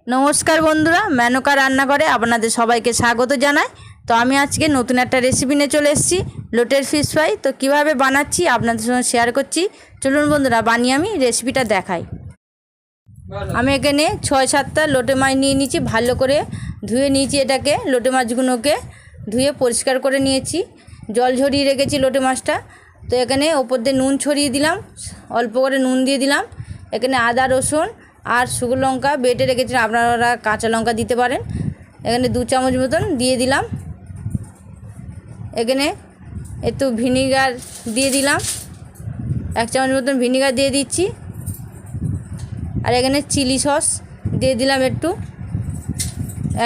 নমস্কার বন্ধুরা, মেনকা রান্নাঘরে আপনাদের সবাইকে স্বাগত জানাই। তো আমি আজকে নতুন একটা রেসিপি নিয়ে চলে এসেছি, লোটের ফিশ ফ্রাই। তো কীভাবে বানাচ্ছি আপনাদের সঙ্গে শেয়ার করছি। চলুন বন্ধুরা, বানিয়ে আমি রেসিপিটা দেখাই। আমি এখানে 6-7টা লোটে মাছ নিয়ে নিয়েছি, ভালো করে ধুয়ে নিয়েছি। এটাকে লোটে মাছগুলোকে ধুয়ে পরিষ্কার করে নিয়েছি, জল ঝরিয়ে রেখেছি লোটে মাছটা। তো এখানে ওপর দিয়ে নুন ছড়িয়ে দিলাম, অল্প করে নুন দিয়ে দিলাম। এখানে আদা রসুন আর শুকনো লঙ্কা বেটে রেখেছিলাম, আপনারা কাঁচা লঙ্কা দিতে পারেন। এখানে 2 চামচ মতন দিয়ে দিলাম। এখানে একটু ভিনিগার দিয়ে দিলাম, 1 চামচ মতন ভিনিগার দিয়ে দিচ্ছি। আর এখানে চিলি সস দিয়ে দিলাম একটু,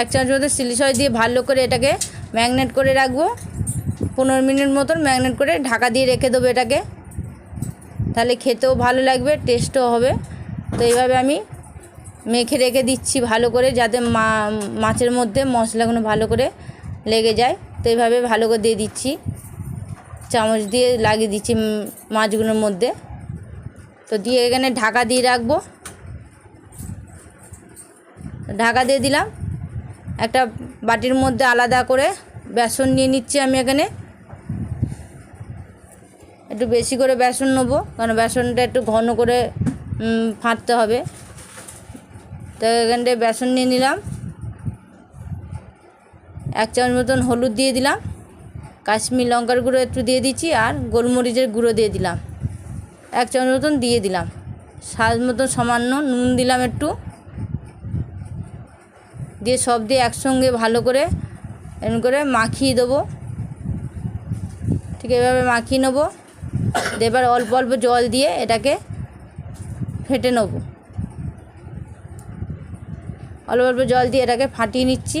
1 চামচ মতন চিলি সস দিয়ে ভালো করে এটাকে ম্যারিনেট করে রাখবো। 15 মিনিট মতন ম্যারিনেট করে ঢাকা দিয়ে রেখে দেবো এটাকে, তাহলে খেতেও ভালো লাগবে, টেস্টও হবে। তো এইভাবে আমি মেখে রেখে দিচ্ছি ভালো করে, যাতে মাছের মধ্যে মশলাগুলো ভালো করে লেগে যায়। তো এইভাবে ভালো করে দিয়ে দিচ্ছি, চামচ দিয়ে লাগিয়ে দিচ্ছি মাছগুলোর মধ্যে। তো দিয়ে এখানে ঢাকা দিয়ে রাখবো, ঢাকা দিয়ে দিলাম। একটা বাটির মধ্যে আলাদা করে বেসন নিয়ে নিচ্ছি আমি। এখানে একটু বেশি করে বেসন নেবো, কারণ বেসনটা একটু ঘন করে ফাটতে হবে। তো এখানটায় বেসন নিয়ে নিলাম, 1 চামচ মতন হলুদ দিয়ে দিলাম, কাশ্মীর লঙ্কার গুঁড়ো একটু দিয়ে দিচ্ছি, আর গোলমরিচের গুঁড়ো দিয়ে দিলাম 1 চামচ মতন দিয়ে দিলাম। স্বাদ মতো সামান্য নুন দিলাম একটু, দিয়ে সব দিয়ে একসঙ্গে ভালো করে এমন করে মাখিয়ে দেবো। ঠিক এভাবে মাখিয়ে নেবো। এবার অল্প অল্প জল দিয়ে এটাকে ফেটে নেব, অল্প অল্প জল দিয়ে এটাকে ফাটিয়ে নিচ্ছি।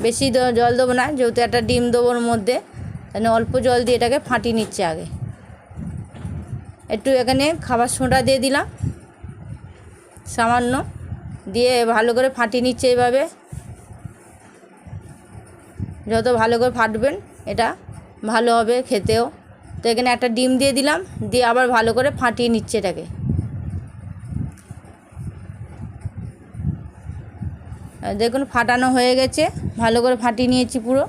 বেশি জল দেবো না, যেহেতু একটা ডিম দেবো ওর মধ্যে, তাহলে অল্প জল দিয়ে এটাকে ফাটিয়ে নিচ্ছি আগে। একটু এখানে খাবার সোডা দিয়ে দিলাম সামান্য, দিয়ে ভালো করে ফাটিয়ে নিচ্ছে। এইভাবে যত ভালো করে ফাটবেন এটা ভালো হবে খেতেও। তো এখানে একটা ডিম দিয়ে দিলাম, দিয়ে আবার ভালো করে ফাটিয়ে নিচ্ছে এটাকে। দেখুন ফাটানো হয়ে গেছে, ভালো করে ফাটিয়ে নিয়েছি পুরো।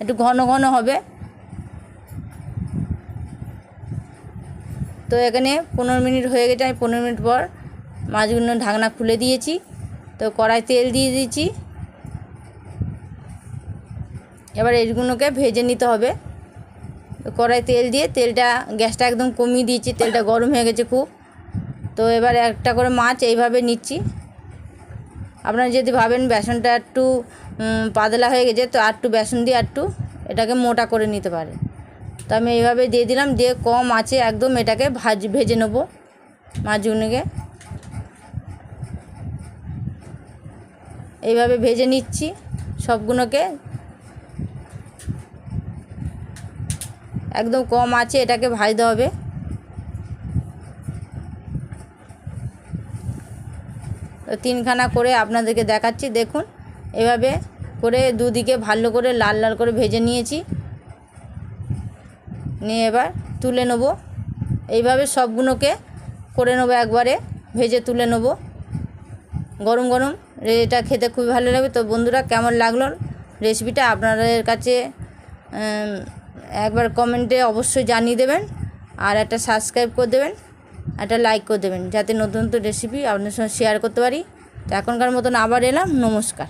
একটু ঘন ঘন হবে। তো এখানে 15 মিনিট হয়ে গেছে, আমি 15 মিনিট পর মাছগুলো ঢাকনা খুলে দিয়েছি। তো কড়াই তেল দিয়ে দিয়েছি, এবার এইগুলোকে ভেজে নিতে হবে। তো কড়াই তেল দিয়ে তেলটা গ্যাসটা একদম কমিয়ে দিয়েছি, তেলটা গরম হয়ে গেছে খুব। তো এবার একটা করে মাছ এইভাবে নিচ্ছি। আপনারা যদি ভাবেন বেসনটা একটু পাতলা হয়ে গেছে, তো আর একটু বেসন দিয়ে একটু এটাকে মোটা করে নিতে পারে। তো আমি এইভাবে দিয়ে দিলাম, দিয়ে কম আঁচে একদম এটাকে ভেজে নেব মাছগুলোকে। এইভাবে ভেজে নিচ্ছি সবগুলোকে, একদম কম আঁচে এটাকে ভাজতে হবে। তো 3খানা করে আপনাদেরকে দেখাচ্ছি, দেখুন এভাবে করে দুদিকে ভালো করে লাল লাল করে ভেজে নিয়েছি। নিয়ে এবার তুলে নেব, এইভাবে সবগুলোকে করে নেবো, একবারে ভেজে তুলে নেব। গরম গরম এটা খেতে খুবই ভালো লাগবে। তো বন্ধুরা, কেমন লাগলো রেসিপিটা আপনাদের কাছে একবার কমেন্টে অবশ্যই জানিয়ে দেবেন, আর একটা সাবস্ক্রাইব করে দেবেন, একটা লাইক করে দেবেন, যাতে নতুন নতুন রেসিপি আপনাদের সঙ্গে শেয়ার করতে পারি। তো এখনকার মতন আবার এলাম, নমস্কার।